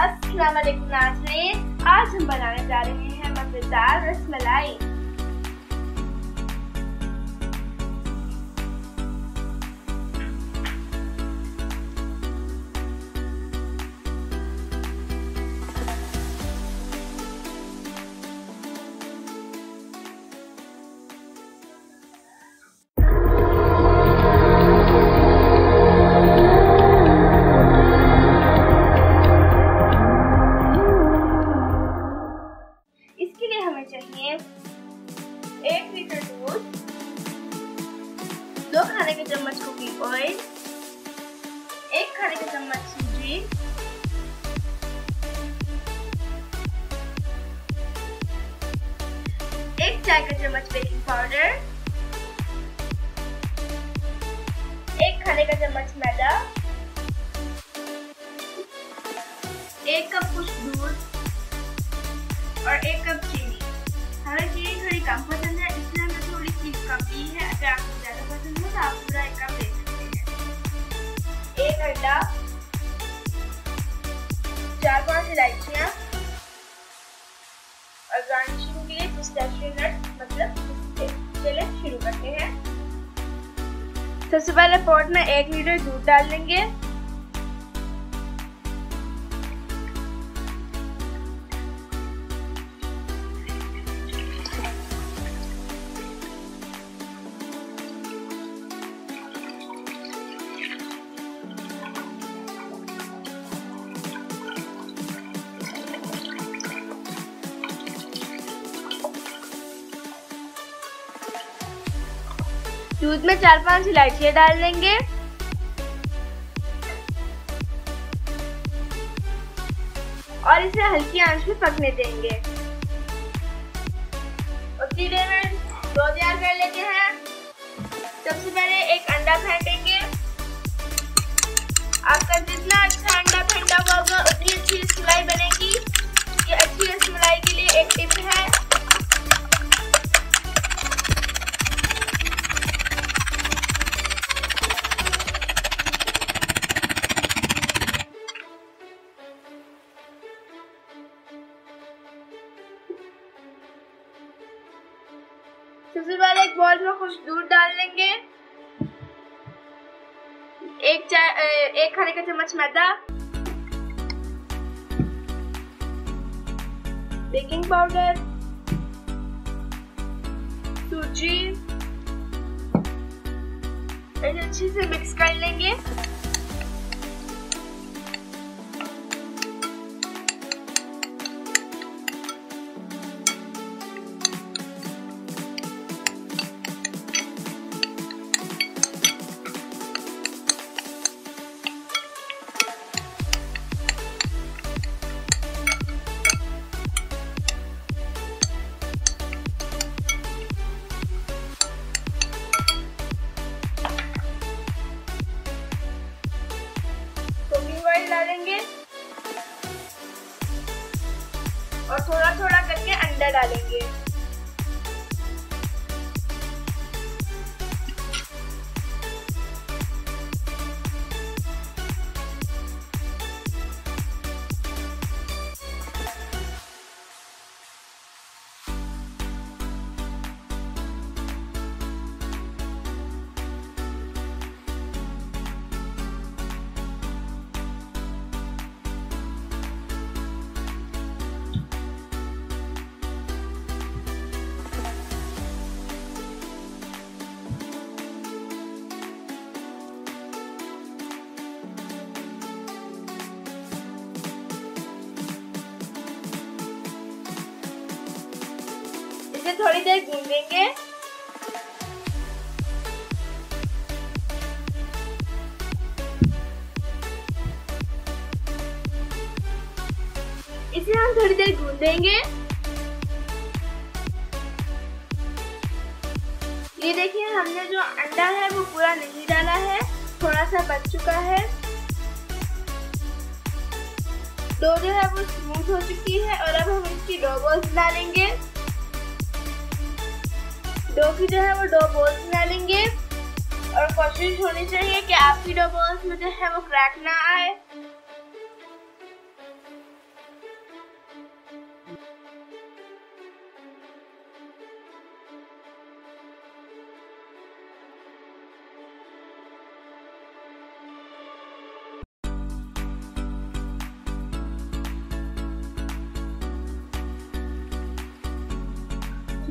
अस्सलाम वालेकुम नाज़रीन, आज हम बनाने जा रहे हैं मज़ेदार रसमलाई। हमें चाहिए 1 लीटर दूध, 2 खाने के चम्मच कुकिंग ऑयल, 1 खाने का चम्मच सूजी, 1 चाय का चम्मच बेकिंग पाउडर, 1 खाने का चम्मच मैदा, 1 कप खुश्क दूध और 1 कप चीनी। हमें चीनी थोड़ी कम पसंद है, इसलिए हमें थोड़ी सी कम दी है। अगर आपको ज्यादा पसंद हो तो आप पूरा 1 कप ले सकते हैं। 1 अंडा, 4-5 इलायचियां और गार्निशिंग के लिए पिस्ताशियो नट्स मतलब पिस्ते। चलिए शुरू करते हैं। सबसे पहले पॉट में 1 लीटर दूध डाल लेंगे। दूध में 4-5 इलायचियां डाल देंगे और इसे हल्की आंच में पकने देंगे। उतनी देर में डो तैयार कर लेते हैं। सबसे पहले 1 अंडा फेंटेंगे। आपका जितना अच्छा अंडा फेंटा हुआ होगा उतनी अच्छी रसमलाई बनेगी। ये अच्छी रसमलाई के लिए एक टिप है। सबसे पहले एक बाउल में खुश्क दूध डाल लेंगे, 1 खाने का चम्मच मैदा, बेकिंग पाउडर, सूजी, इसे अच्छे से मिक्स कर लेंगे। डालेंगे और थोड़ा थोड़ा करके अंडा डालेंगे। इसे थोड़ी देर गूंदेंगे। इसे हम थोड़ी देर गूंदेंगे। ये देखिए, हमने जो अंडा है वो पूरा नहीं डाला है, थोड़ा सा बच चुका है। डो जो है वो स्मूथ हो चुकी है और अब हम इसकी डो बॉल्स डालेंगे। डो की जो है वो डो बॉल्स डालेंगे और कोशिश होनी चाहिए कि आपकी डो बॉल्स में जो है वो क्रैक ना आए।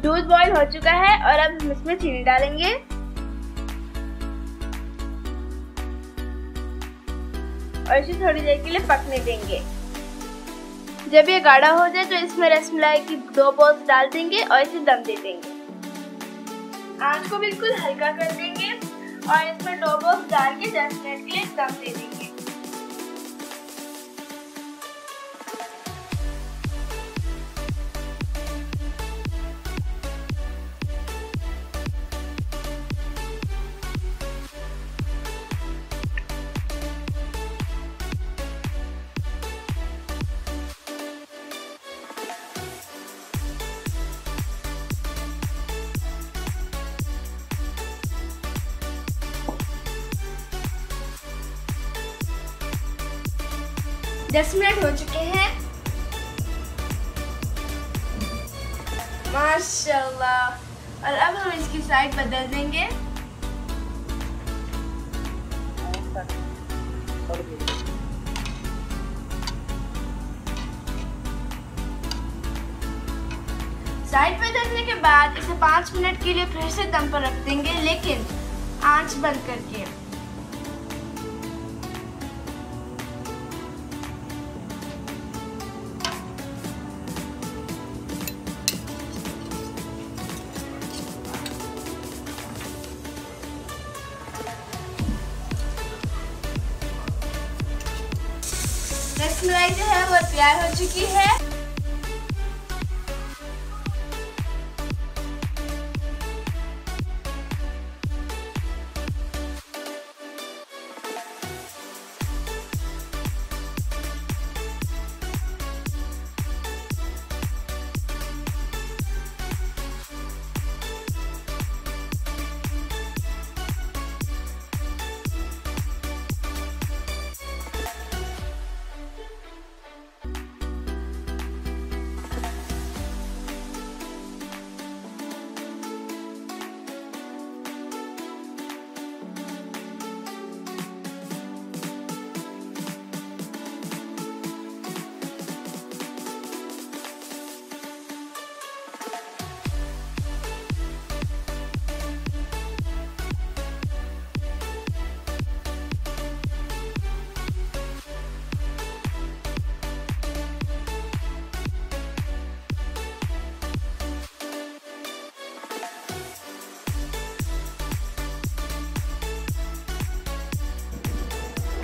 दूध बॉईल हो चुका है और अब हम इसमें चीनी डालेंगे और इसे थोड़ी देर के लिए पकने देंगे। जब ये गाढ़ा हो जाए तो इसमें रसमलाई की 2 बॉल्स डाल देंगे और इसे दम दे देंगे। आंच को बिल्कुल हल्का कर देंगे और इसमें 2 बॉल्स डाल के 10 मिनट के लिए दम दे देंगे। दस मिनट हो चुके हैं। माशाल्लाह। और अब हम इसकी साइड बदल देंगे। साइड बदलने के बाद इसे 5 मिनट के लिए फिर से दम पर रख देंगे, लेकिन आंच बंद करके। रसमलाई जो है वो तैयार हो चुकी है।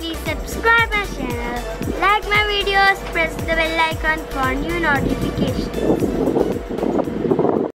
Please subscribe my channel, like my videos, press the bell icon for new notifications.